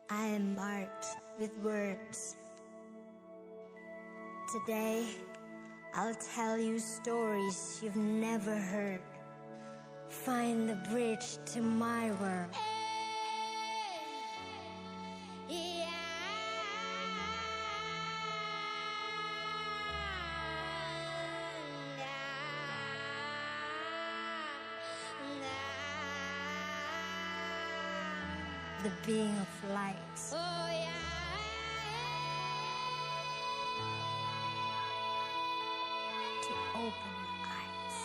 I embarked with words. Today, I'll tell you stories you've never heard. Find the bridge to my world. The being of light. To open your eyes.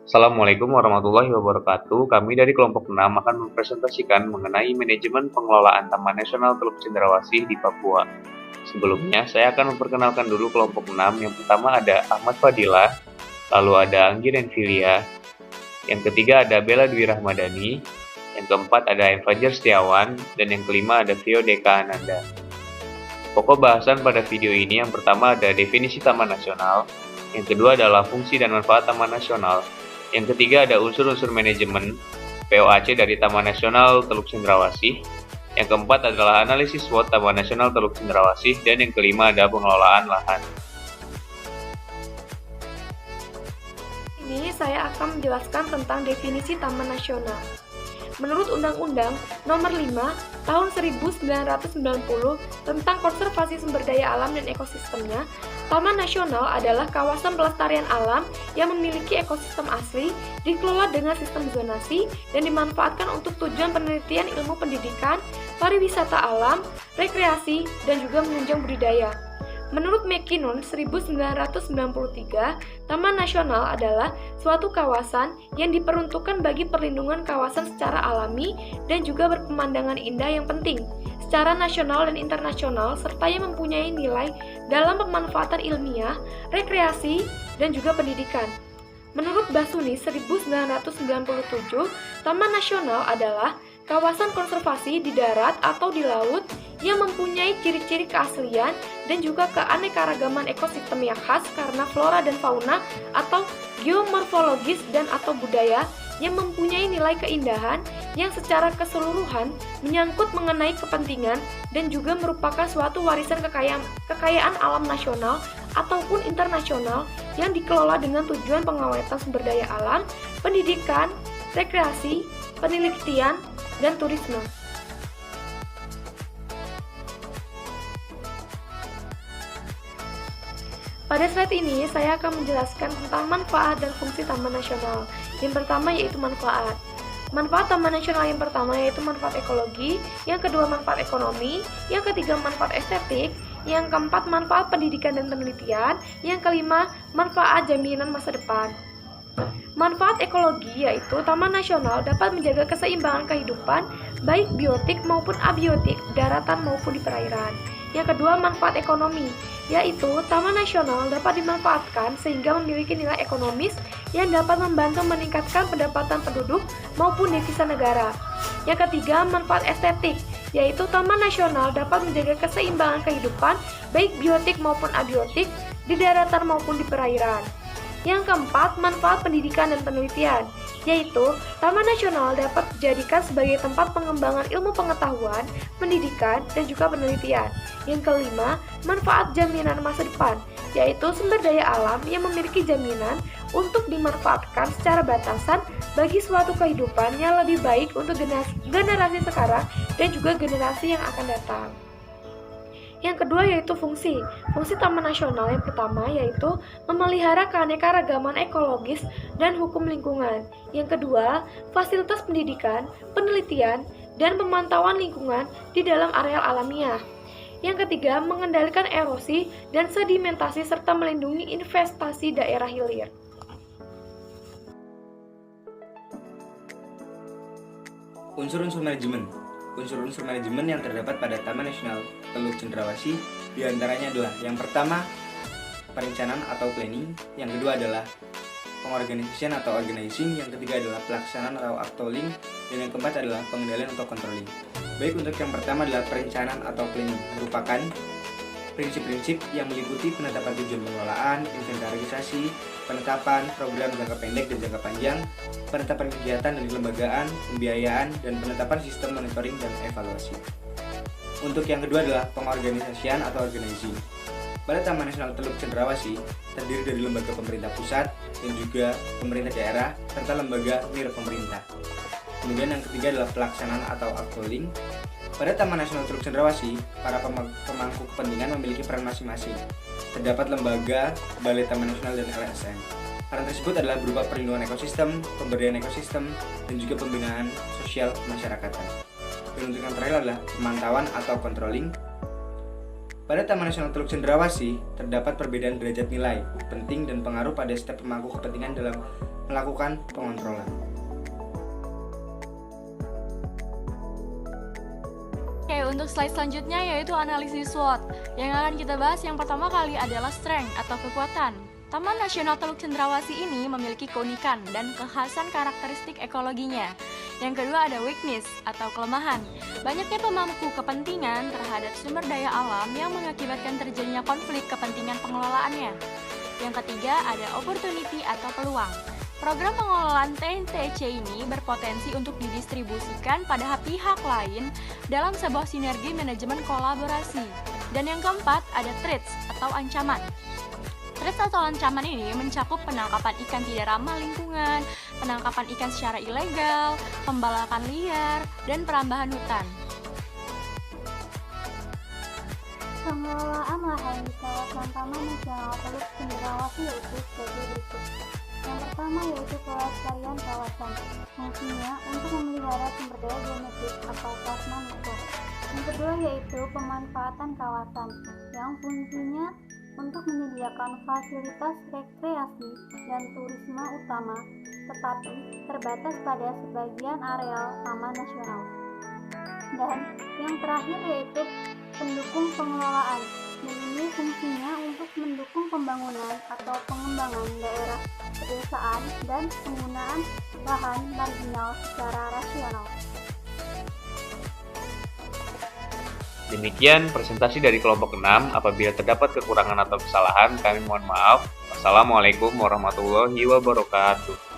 Assalamualaikum warahmatullahi wabarakatuh. Kami dari kelompok 6 akan mempresentasikan mengenai manajemen pengelolaan Taman Nasional Teluk Cendrawasih di Papua. Sebelumnya, saya akan memperkenalkan dulu kelompok 6. Yang pertama ada Ahmad Fadilah, lalu ada Anggi Renfilia, yang ketiga ada Bella Dwi Rahmadani, yang keempat ada M. Fajar Setiawan, dan yang kelima ada Vio Deka Ananda. Pokok bahasan pada video ini yang pertama ada definisi Taman Nasional, yang kedua adalah fungsi dan manfaat Taman Nasional, yang ketiga ada unsur-unsur manajemen POAC dari Taman Nasional Teluk Cendrawasih, yang keempat adalah analisis SWOT Taman Nasional Teluk Cendrawasih, dan yang kelima ada pengelolaan lahan. Ini saya akan menjelaskan tentang definisi Taman Nasional. Menurut Undang-Undang Nomor 5 Tahun 1990 tentang Konservasi Sumber Daya Alam dan Ekosistemnya, Taman Nasional adalah kawasan pelestarian alam yang memiliki ekosistem asli, dikelola dengan sistem zonasi, dan dimanfaatkan untuk tujuan penelitian ilmu pendidikan, pariwisata alam, rekreasi, dan juga menunjang budidaya. Menurut McKinnon 1993, Taman Nasional adalah suatu kawasan yang diperuntukkan bagi perlindungan kawasan secara alami dan juga berpemandangan indah yang penting, secara nasional dan internasional, serta yang mempunyai nilai dalam pemanfaatan ilmiah, rekreasi, dan juga pendidikan. Menurut Basuni 1997, Taman Nasional adalah kawasan konservasi di darat atau di laut yang mempunyai ciri-ciri keaslian dan juga keanekaragaman ekosistem yang khas karena flora dan fauna atau geomorfologis dan atau budaya yang mempunyai nilai keindahan yang secara keseluruhan menyangkut mengenai kepentingan dan juga merupakan suatu warisan kekayaan alam nasional ataupun internasional yang dikelola dengan tujuan pengawetan sumber daya alam, pendidikan, rekreasi, penelitian, dan turisme. Pada slide ini, saya akan menjelaskan tentang manfaat dan fungsi Taman Nasional. Yang pertama yaitu manfaat. Manfaat Taman Nasional yang pertama yaitu manfaat ekologi, yang kedua manfaat ekonomi, yang ketiga manfaat estetik, yang keempat manfaat pendidikan dan penelitian, yang kelima manfaat jaminan masa depan. Manfaat ekologi yaitu Taman Nasional dapat menjaga keseimbangan kehidupan baik biotik maupun abiotik, daratan maupun di perairan. Yang kedua, manfaat ekonomi, yaitu Taman Nasional dapat dimanfaatkan sehingga memiliki nilai ekonomis yang dapat membantu meningkatkan pendapatan penduduk maupun devisa negara. Yang ketiga, manfaat estetik, yaitu Taman Nasional dapat menjaga keseimbangan kehidupan baik biotik maupun abiotik di daratan maupun di perairan. Yang keempat, manfaat pendidikan dan penelitian, yaitu Taman Nasional dapat dijadikan sebagai tempat pengembangan ilmu pengetahuan, pendidikan, dan juga penelitian. Yang kelima, manfaat jaminan masa depan, yaitu sumber daya alam yang memiliki jaminan untuk dimanfaatkan secara batasan bagi suatu kehidupan yang lebih baik untuk generasi sekarang dan juga generasi yang akan datang. Yang kedua yaitu fungsi. Fungsi Taman Nasional yang pertama yaitu memelihara keanekaragaman ekologis dan hukum lingkungan. Yang kedua, fasilitas pendidikan, penelitian, dan pemantauan lingkungan di dalam areal alamiah. Yang ketiga, mengendalikan erosi dan sedimentasi serta melindungi investasi daerah hilir. Unsur-unsur manajemen. Unsur-unsur manajemen yang terdapat pada Taman Nasional Teluk Cendrawasih diantaranya adalah yang pertama, perencanaan atau planning, yang kedua adalah pengorganisasian atau organizing, yang ketiga adalah pelaksanaan atau actualing, dan yang keempat adalah pengendalian atau controlling. Baik, untuk yang pertama adalah perencanaan atau planning, merupakan prinsip-prinsip yang meliputi penetapan tujuan pengelolaan, inventarisasi, penetapan program jangka pendek dan jangka panjang, penetapan kegiatan dan kelembagaan, pembiayaan, dan penetapan sistem monitoring dan evaluasi. Untuk yang kedua adalah pengorganisasian atau organizing. Pada Taman Nasional Teluk Cendrawasih terdiri dari lembaga pemerintah pusat dan juga pemerintah daerah serta lembaga nir pemerintah. Kemudian yang ketiga adalah pelaksanaan atau upholding. Pada Taman Nasional Teluk Cendrawasih, para pemangku kepentingan memiliki peran masing-masing. Terdapat lembaga, Balai Taman Nasional, dan LSM. Peran tersebut adalah berupa perlindungan ekosistem, pemberdayaan ekosistem, dan juga pembinaan sosial masyarakatan. Dan untuk yang terakhir adalah pemantauan atau controlling. Pada Taman Nasional Teluk Cendrawasih, terdapat perbedaan derajat nilai, penting, dan pengaruh pada setiap pemangku kepentingan dalam melakukan pengontrolan. Oke, untuk slide selanjutnya yaitu analisis SWOT. Yang akan kita bahas yang pertama kali adalah strength atau kekuatan. Taman Nasional Teluk Cendrawasih ini memiliki keunikan dan kekhasan karakteristik ekologinya. Yang kedua ada weakness atau kelemahan. Banyaknya pemangku kepentingan terhadap sumber daya alam yang mengakibatkan terjadinya konflik kepentingan pengelolaannya. Yang ketiga ada opportunity atau peluang. Program pengelolaan TNTC ini berpotensi untuk didistribusikan pada pihak lain dalam sebuah sinergi manajemen kolaborasi. Dan yang keempat ada threats atau ancaman. Threats atau ancaman ini mencakup penangkapan ikan tidak ramah lingkungan, penangkapan ikan secara ilegal, pembalakan liar, dan perambahan hutan. Pengelolaan lahan di kawasan Taman Nasional Teluk Cendrawasih yaitu sebagai berikut. Yang pertama yaitu pelestarian kawasan. Fungsinya untuk memelihara sumber daya genetik atau plasma natur. Yang kedua yaitu pemanfaatan kawasan, yang fungsinya untuk menyediakan fasilitas rekreasi dan turisme utama, tetapi terbatas pada sebagian areal Taman Nasional. Dan yang terakhir yaitu pendukung pengelolaan. Dan ini fungsinya untuk mendukung pembangunan atau pengembangan daerah pedesaan dan penggunaan lahan marginal secara rasional. Demikian presentasi dari kelompok 6. Apabila terdapat kekurangan atau kesalahan, kami mohon maaf. Wassalamualaikum warahmatullahi wabarakatuh.